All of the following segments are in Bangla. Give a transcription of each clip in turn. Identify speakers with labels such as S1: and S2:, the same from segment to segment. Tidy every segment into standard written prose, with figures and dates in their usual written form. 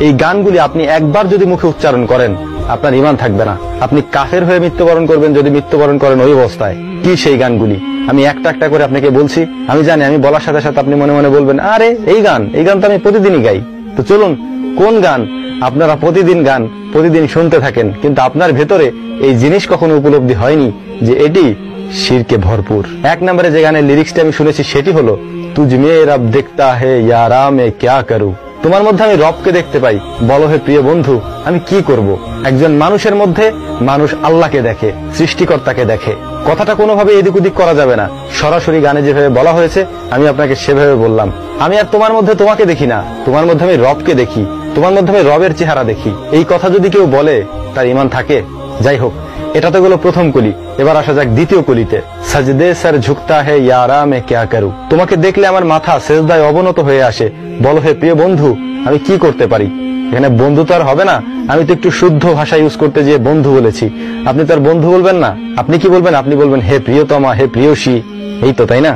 S1: এই গানগুলি আপনি একবার যদি মুখে উচ্চারণ করেন আপনার ঈমান থাকবে না, আপনি কাফের হয়ে মৃত্যুবরণ করবেন যদি মৃত্যুবরণ করেন ওই অবস্থায়। কি সেই গানগুলি আমি একটা একটা করে আপনাকে বলছি। আমি জানি আমি বলার সাথে সাথে আপনি মনে মনে বলবেন আরে এই গান তো আমি প্রতিদিনই গাই। তো চলুন কোন গান আপনারা প্রতিদিন গান প্রতিদিন শুনতে থাকেন কিন্তু আপনার ভেতরে এই জিনিস কখনো উপলব্ধি হয়নি যে এটি শিরকে ভরপুর। এক নম্বরে যে গানের লিরিক্সটা আমি শুনেছি সেটি হলো তুঝ মে রব দেখতা হে ইয়ারা মে ক্যা করু। তোমার মধ্যে আমি রবকে দেখতে পাই, বলো হে প্রিয় বন্ধু আমি কি করব। একজন মানুষের মধ্যে মানুষ আল্লাহকে দেখে, সৃষ্টিকর্তাকে দেখে। কথাটা কোনোভাবে এদিক ওদিক করা যাবে না, সরাসরি গানে যেভাবে বলা হয়েছে আমি আপনাকে সেভাবে বললাম। আমি আর তোমার মধ্যে তোমাকে দেখি না, তোমার মধ্যে আমি রবকে দেখি, তোমার মধ্যে আমি রবের চেহারা দেখি। এই কথা যদি কেউ বলে তার ঈমান থাকে। যাই হোক, এটা তো গেল প্রথম কলি। এবার আসা যাক দ্বিতীয় কলিতে। সাজদে সর ঝুকতা হে ইয়ারা মে ক্যা করু। তোমাকে দেখলে আমার মাথা সেজদায় অবনত হয়ে আসে, বলো হে প্রিয় বন্ধু আমি কি করতে পারি। এখানে বন্ধু তো আর হবে না, আমি তো একটু শুদ্ধ ভাষা ইউজ করতে গিয়ে বন্ধু বলেছি। আপনি তো আর বন্ধু বলবেন না, আপনি কি বলবেন? আপনি বলবেন হে প্রিয়তমা, হে প্রিয়সী। এই তো, তাই না?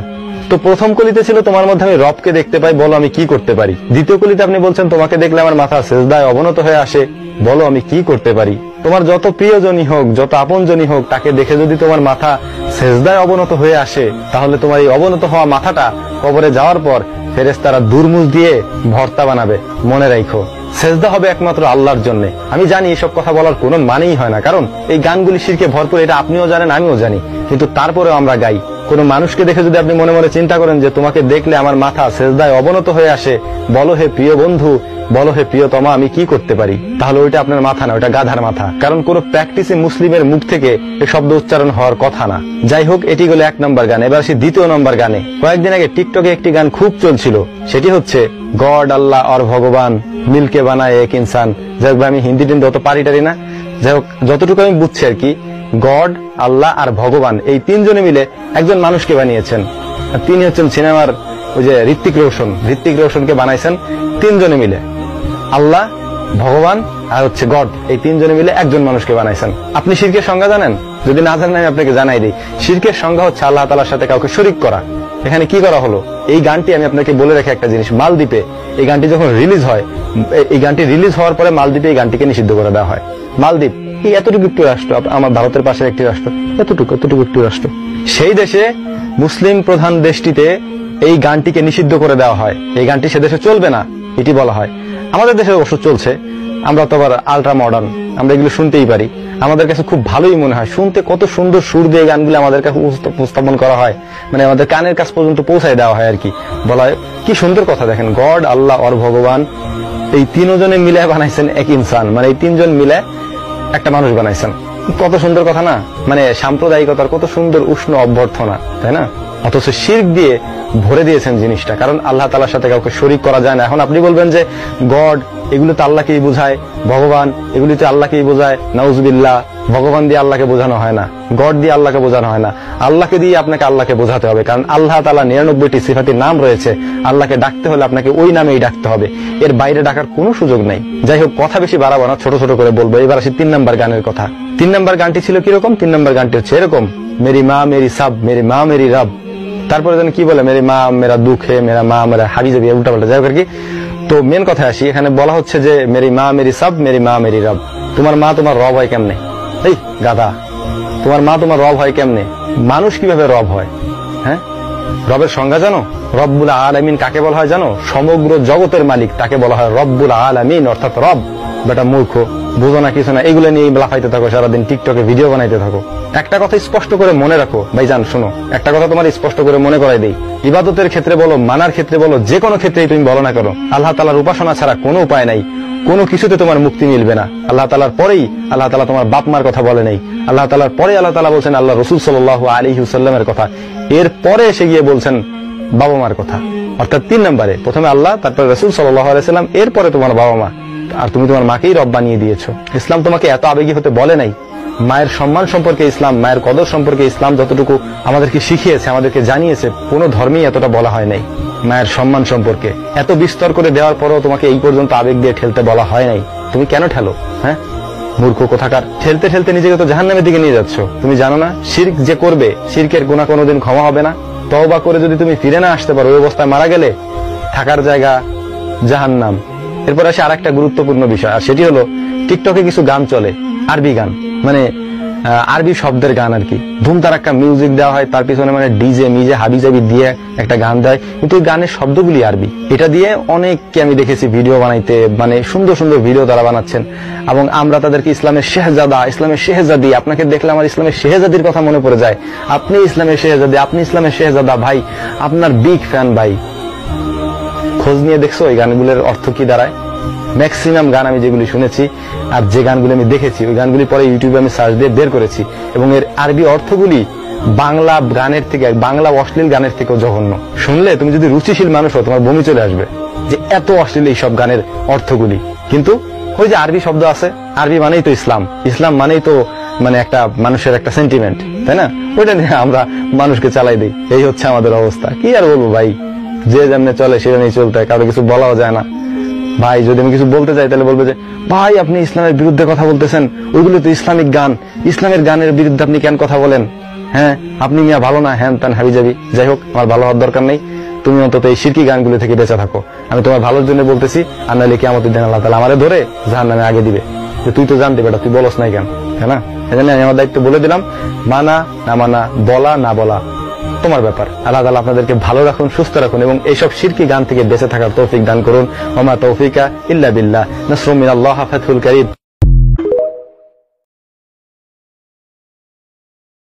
S1: তো প্রথম কলিতে ছিল তোমার মধ্যে আমি রবকে দেখতে পাই, বলো আমি কি করতে পারি। দ্বিতীয় কলিতে আপনি বলছেন তোমাকে দেখলে আমার মাথা সেজদায় অবনত হয়ে আসে, বলো আমি কি করতে পারি। তোমার যত প্রিয়জনই হোক, যত আপনজনই হোক, তাকে দেখে যদি তোমার মাথা সেজদায় অবনত হয়ে আসে তাহলে তোমার এই অবনত হওয়া মাথাটা কবরে যাওয়ার পর ফেরেশতারা দুর্মুজ দিয়ে ভর্তা বানাবে। মনে রাখো সেজদা হবে একমাত্র আল্লাহর জন্য। আমি জানি এসব কথা বলার কোনো মানেই হয় না, কারণ এই গানগুলি শিরকে ভরপুর, এটা আপনিও জানেন আমিও জানি, কিন্তু তারপরেও আমরা গাই। কোন মানুষকে দেখে যদি আপনি মনে মনে চিন্তা করেন যে তোমাকে দেখলে আমার মাথা সেজদায় অবনত হয়ে আসে, বলো হে প্রিয় বন্ধু, বলো হে প্রিয়তমা আমি কি করতে পারি, তাহলে ওইটা আপনার মাথা না, ওইটা গাধার মাথা। কারণ কোন প্র্যাকটিসে মুসলিমের মুখ থেকে এই শব্দ উচ্চারণ হওয়ার কথা না। যাই হোক, এটি হলো এক নম্বর গান। এবার আসি দ্বিতীয় নম্বর গানে। কয়েকদিন আগে টিকটকে একটি গান খুব চলছিল, সেটি হচ্ছে গড আল্লাহ আর ভগবান মিলকে বানায় এক ইনসান। যাই হোক, আমি হিন্দি টিন্দি অত পারি না। যাই হোক, যতটুকু আমি বুঝছি আর কি, গড আল্লাহ আর ভগবান এই তিনজনে মিলে একজন মানুষকে বানিয়েছেন। তিনি হচ্ছেন সিনেমার ওই যে ঋত্বিক রোশনকে বানাইছেন তিনজনে মিলে। আল্লাহ, ভগবান আর হচ্ছে গড, এই তিনজনে মিলে একজন মানুষকে বানাইছেন। আপনি শিরকের সংজ্ঞা জানেন? যদি না জানেন আমি আপনাকে জানাই দিই। শিরকের সংজ্ঞা হচ্ছে আল্লাহ তাআলার সাথে কাউকে শরীক করা। এখানে কি করা হলো? এই গানটি আমি আপনাকে বলে রাখি একটা জিনিস, মালদ্বীপে এই গানটি যখন রিলিজ হয়, এই গানটি রিলিজ হওয়ার পরে মালদ্বীপে এই গানটিকে নিষিদ্ধ করে দেওয়া হয়। মালদ্বীপ এই এতটুকু একটু রাষ্ট্র, আমার ভারতের পাশের একটি রাষ্ট্র, এতটুকু একটু রাষ্ট্র, সেই দেশে মুসলিম প্রধান দেশটিতে এই গানটিকে নিষিদ্ধ করে দেওয়া হয়। এই গানটি সে দেশে চলবে না এটি বলা হয়। আমাদের দেশে অবশ্য চলছে, আমরা তো আবার আলট্রা মডার্ন, আমরা এগুলো শুনতেই পারি। আমাদের কাছে খুব ভালোই মনে হয় শুনতে, কত সুন্দর সুর দিয়ে গানগুলো আমাদের কাছে উপস্থাপন করা হয়, মানে আমাদের কানের কাছ পর্যন্ত পৌঁছায় দেওয়া হয় আর কি। বলা হয় কি সুন্দর কথা। দেখেন, গড আল্লাহ আর ভগবান এই তিনজনে মিলে বানাইছেন এক ইনসান, মানে এই তিনজন মিলে একটা মানুষ বানাইছেন। কত সুন্দর কথা না? মানে সাম্প্রদায়িকতার কত সুন্দর উষ্ণ অভ্যর্থনা, তাই না? অথচ শিরক দিয়ে ভরে দিয়েছেন জিনিসটা, কারণ আল্লাহ তাআলার সাথে কাউকে শরীক করা যায় না। এখন আপনি বলবেন যে গড এগুলো তো আল্লাহকেই বোঝায়, ভগবান এগুলি তো আল্লাহকেই বোঝায়, নাউজুবিল্লাহ, ভগবান দিয়ে আল্লাহকে বোঝানো হয় না, গড দিয়ে আল্লাহকে বোঝানো হয় না, আল্লাহকে দিয়ে আপনাকে আল্লাহকে বোঝাতে হবে। কারণ আল্লাহ তাআলা 99টি সিফাতির নাম রয়েছে, আল্লাহকে ডাকতে হলে আপনাকে ওই নামেই ডাকতে হবে, এর বাইরে ডাকার কোনো সুযোগ নাই। যাই হোক, কথা বেশি বাড়াবো না, ছোট ছোট করে বলবো। এবার আসি 3 নম্বর গানের কথা। 3 নম্বর গানটি ছিল কিরকম? 3 নম্বর গানটি হচ্ছে এরকম, মেরি মা মেরি সাব, মেরি মা মেরি রব। তারপরে যেন কি বলে, মেরি মা মেরা দুঃখ হে, মেরা মা মেরা হাবি যাবি, উল্টা পাল্টা। যাই হোক আর কি। তো মেন কথা আসি, এখানে বলা হচ্ছে যে মেরি মা মেরি সাব, মেরি মা মেরি রব। তোমার মা তোমার রব হয় কেমনে? এই গাধা, তোমার মা তোমার রব হয় কেমনে? মানুষ কিভাবে রব হয়? হ্যাঁ, রবের সংজ্ঞা জানো? রব্বুল আলামিন কাকে বলা হয় জানো? সমগ্র জগতের মালিক, তাকে বলা হয় রব্বুল আলামিন, অর্থাৎ রব। বেটা মূর্খ, বুঝো না কিছু না, এগুলো নিয়ে লাফাইতে থাকো সারাদিন, টিকটকে ভিডিও বানাইতে থাকো। একটা কথা স্পষ্ট করে মনে রাখো ভাইজান, শোনো, একটা কথা তোমার স্পষ্ট করে মনে করাই দেই। ইবাদতের ক্ষেত্রে বলো, মানার ক্ষেত্রে বলো, যে কোনো ক্ষেত্রেই তুমি বলো না কেন, আল্লাহ তাআলার উপাসনা ছাড়া কোনো উপায় নাই, কোনো কিছুতে তোমার মুক্তি মিলবে না। আল্লাহ তাআলার পরেই আল্লাহ তাআলা তোমার বাপ মার কথা বলে নাই, আল্লাহ তাআলার পরে আল্লাহ তাআলা বলছেন আল্লাহ রাসূল সাল্লাল্লাহু আলাইহি ওয়াসাল্লামের কথা, এর পরে এসে গিয়ে বলছেন বাবা মার কথা। অর্থাৎ 3 নম্বরে, প্রথমে আল্লাহ, তারপরে রাসূল সাল্লাল্লাহু আলাইহি ওয়াসাল্লাম, এরপরে তোমার বাবা মা। আর তুমি তোমার মাকেই রব বানিয়ে দিয়েছো। ইসলাম তোমাকে এত আবেগী হতে বলে নাই। মায়ের সম্মান সম্পর্কে ইসলাম, মায়ের কদর সম্পর্কে ইসলাম যতটুকু আমাদেরকে শিখিয়েছে, আমাদেরকে জানিয়েছে, কোনো ধর্মেই এতটা বলা হয় নাই। মায়ের সম্মান সম্পর্কে এত বিস্তর করে দেওয়ার পরেও তোমাকে এই পর্যন্ত আবেগ দিয়ে ঠেলতে বলা হয় নাই। তুমি কেন ঠেলো? হ্যাঁ মূর্খ কোথাকার, ঠেলতে ঠেলতে নিজেকে তো জাহান্নামের দিকে নিয়ে যাচ্ছ। তুমি জানো না শিরক যে করবে, শিরকের গুনাহ কোনোদিন ক্ষমা হবে না। তওবা করে যদি তুমি ফিরে না আসতে পারো, ওই অবস্থায় মারা গেলে থাকার জায়গা জাহান্নাম, এরপর আসে আরেকটা গুরুত্বপূর্ণ বিষয়, আর সেটি হলো টিকটকে কিছু গান চলে, আরবি গান, মানে আরবি শব্দের গান আর কি। ধুমতারাক্কা মিউজিক দেওয়া হয়, তার পিছনে মানে ডিজে মিজে হাবি জাবি দিয়ে একটা গান দেয়, কিন্তু ওই গানের শব্দগুলি আরবি। এটা দিয়ে অনেককে আমি দেখেছি ভিডিও বানাইতে, মানে সুন্দর সুন্দর ভিডিও তারা বানাচ্ছেন, এবং আমরা তাদেরকে ইসলামের শেহজাদা, ইসলামের শেহজাদি, আপনাকে দেখলে আমার ইসলামের শেহজাদির কথা মনে পড়ে যায়। আপনি ইসলামের শেহজাদি, আপনি ইসলামের শেহজাদা, ভাই আপনার বিগ ফ্যান ভাই। খোঁজ নিয়ে দেখছো ওই গানগুলোর অর্থ কি দাঁড়ায়? ম্যাক্সিমাম গান আমি যেগুলি শুনেছি আর যে গানগুলি আমি দেখেছি, ওই গানগুলি পরে ইউটিউবে আমি সার্চ দিয়ে বের করেছি, এবং এর আরবি অর্থগুলি বাংলা গানের থেকে, বাংলা অশ্লীল গানের থেকেও জঘন্য। শুনলে তুমি যদি রুচিশীল মানুষ হও, তোমার বমি চলে আসবে যে এত অশ্লীল এই সব গানের অর্থগুলি। কিন্তু ওই যে আরবি শব্দ আছে, আরবি মানেই তো ইসলাম, ইসলাম মানেই তো মানে একটা মানুষের একটা সেন্টিমেন্ট, তাই না? ওইটা নিয়ে আমরা মানুষকে চালাই দিই। এই হচ্ছে আমাদের অবস্থা। কি আর বলবো ভাই, যে যেমনে চলে সেটা নিয়ে চলতে হয়, কারো কিছু বলাও যায় না। ভাই যদি আমি কিছু বলতে চাই তাহলে বলবে যে ভাই আপনি ইসলামের বিরুদ্ধে কথা বলতেছেন, ওইগুলো তো ইসলামিক গান, ইসলামের গানের বিরুদ্ধে আপনি কেন কথা বলেন? হ্যাঁ আপনি মিয়া ভালো না, হ্যান ত্যান হাবি যাবি। যাই হোক, আমার ভালো হওয়ার দরকার নেই, তুমি অন্তত এই শিরকি গানগুলো থেকে বেঁচে থাকো। আমি তোমার ভালোর জন্য বলতেছি, আর নাহলে কিয়ামতের দিন আল্লাহ তাআলা আমারে ধরে জাহান্নামে আগে দিবে যে তুই তো জানতে বেটা, তুই বলস নাই কেন, তাই না? এজন্য আমি আমার দায়িত্ব বলে দিলাম, মানা না মানা, বলা না বলা তোমার ব্যাপার। আল্লাহ তাআলা আপনাদেরকে ভালো রাখুন, সুস্থ রাখুন, এবং এইসব শিরকি গান থেকে বেঁচে থাকার তৌফিক দান করুন। ওয়া মা তৌফিকা ইল্লা বিল্লাহ, নাসরুম মিনাল্লাহ, ফাতহুল কারীম।